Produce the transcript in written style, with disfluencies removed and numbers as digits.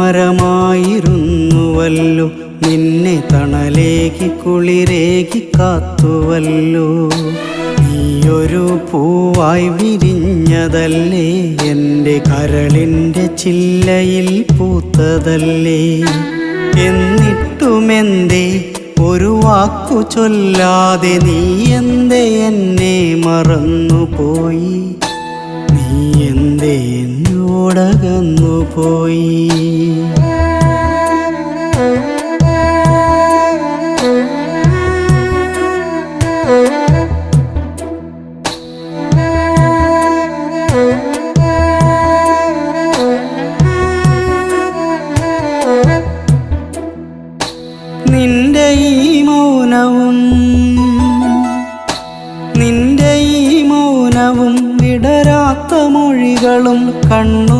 മരമായിരുന്നുവല്ലോ, നിന്നെ തണലേകി കുളിരേകി കാത്തുവല്ലോ. നീയൊരു പൂവായി വിരിഞ്ഞതല്ലേ, എൻ്റെ കരളിൻ്റെ ചില്ലയിൽ പൂത്തതല്ലേ. എന്നിട്ടുമെന്തേ ഒരു വാക്കു ചൊല്ലാതെ നീ എന്തേ എന്നെ മറന്നുപോയി, നീ എന്തേ എന്നോടകന്നുപോയി. നിന്റെ ഈ മൗനവും വിടരാത്ത മൊഴികളും കണ്ണു